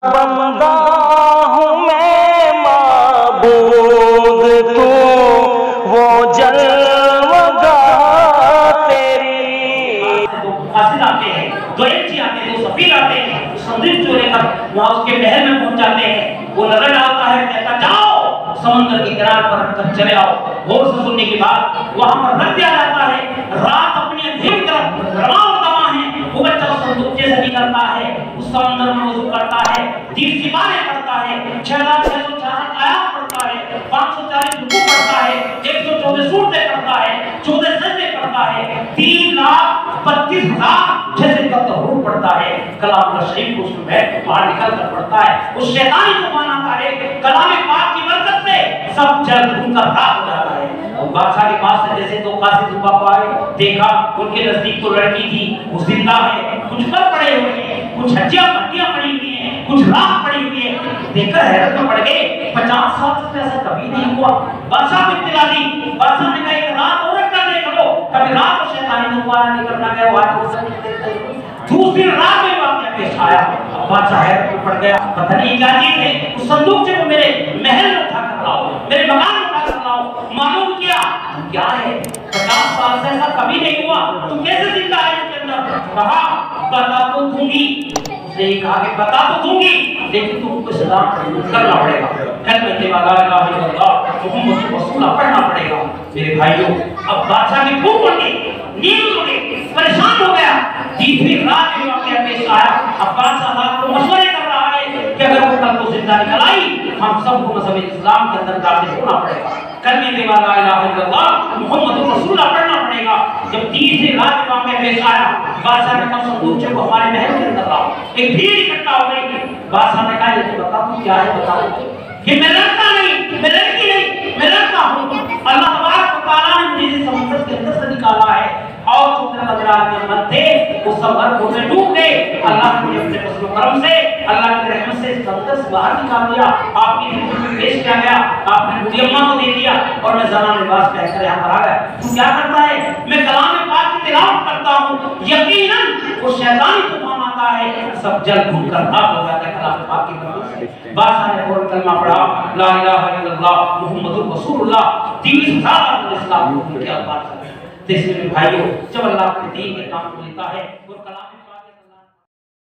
बंदा हूँ मैं माबूद तू वो जलवगा तेरी। दो कासिद आते हैं, दो एलची आते हैं, दो सफीर आते हैं, संदेश जो लेकर वहाँ उसके महल में पहुंच जाते हैं। वो नजर डालता है, कहता जाओ समंदर की किनारे पर रखकर चले आओ। गौर से सुनने के बाद वहाँ पर रख दिया जाता है। रात अपनी अंधेरी तरफ रवाना दवा है। वो बच्चा संदूक जैसे निकलता है, उस समंदर में वजू करता है, 30 सिपाही पढ़ता है, 6666 आयात पढ़ता है, 540 रुकू पढ़ता है, 114 सूरतें पढ़ता है, 14 सजदे पढ़ता है, 3,32,600 का तहरीर पढ़ता है। कलाम का शरीफ उसमें बैठ बाहर निकल कर पढ़ता है। उस शैतानी को माना है कलाम पाक की बरकत से सब जल उनका राह हो जाता है। और बादशाह के पास से जैसे दो कासिद बाप आए, देखा उनके नजदीक तो लड़की थी, वो जिंदा है, कुछ पर पड़े हुए हैं, कुछ हड्डियां पड़ी हुई हैं, कुछ राख पड़ी हुई है। देखकर हैरत में पड़ गए। 50 साल से ऐसा कभी नहीं हुआ। बादशाह को इत्तला दी। बादशाह ने कहा एक रात और कर देख लो, कभी रात को शैतानी दोबारा नहीं करना गया। दूसरी रात में वाकया पेश आया। बादशाह हैरत में पड़ गया, पता नहीं क्या चीज है। उस संदूक से वो मेरे महल में उठा कर लाओ, मेरे मकान में उठा कर लाओ। मालूम किया क्या है, 50 साल से ऐसा कभी नहीं हुआ, तुम कैसे जिंदा है इसके अंदर? कहा बता तो दूंगी। उसने कहा कि बता तो दूंगी, लेकिन तुमको इस्लाम करना पड़ेगा, कलमे वाला इलाहा इल्लल्लाह मुहम्मद रसूलुल्लाह पढ़ना पड़ेगा। मेरे भाइयों, अब बादशाह की भूख उड़ गई, नींद उड़ गई, परेशान हो गया। तीसरी रात में वाकया पेश आया। अब बादशाह रात को मशवरे कर रहा है कि अगर वो कल को जिंदा निकल आई, हम सबको मज़हब इस्लाम के अंदर दाखिल होना पड़ेगा, कलमे वाला इलाहा इल्लल्लाह मुहम्मद रसूलुल्लाह पढ़ना पड़ेगा। जब तीसरी रात में वाकया पेश आया, बादशाह ने कहा संदूक को हमारे महल के अंदर लाओ। एक भीड़ इकट्ठा हो गई। बादशाह ने कहा ये बता तू क्या है, बता। ये मैं लड़का नहीं, मैं लड़की नहीं, मैं लड़का हूँ। अल्लाह तबारक व तआला ने मुझे इस समुद्र के अंदर से निकाला है और जितने मदरार के मन थे वो सब हर में डूब गए। अल्लाह ने अपने फजल करम से, अल्लाह की रहमत से समुद्र से बाहर निकाल दिया। आपकी खिदमत में पेश किया गया, आपने मुझे अम्मा को दे दिया और मैं ज़ना लिबास पहनकर यहाँ पर आ गया। तू क्या करता है? मैं कलाम पाक की तिलावत करता हूँ। यकीनन वो शैतानी तूफान आता है, सब जल भून कर राख हो जाता है कलाम पाक की बरकत से। बादशाह ने फौरन कलमा पढ़ा, ला इलाहा इल्लल्लाह मुहम्मदुर रसूलुल्लाह। 30,000 इस्लाम के अल्फाज। इसलिए भाइयों, जब अल्लाह के दीन के काम को लेता है और कलाम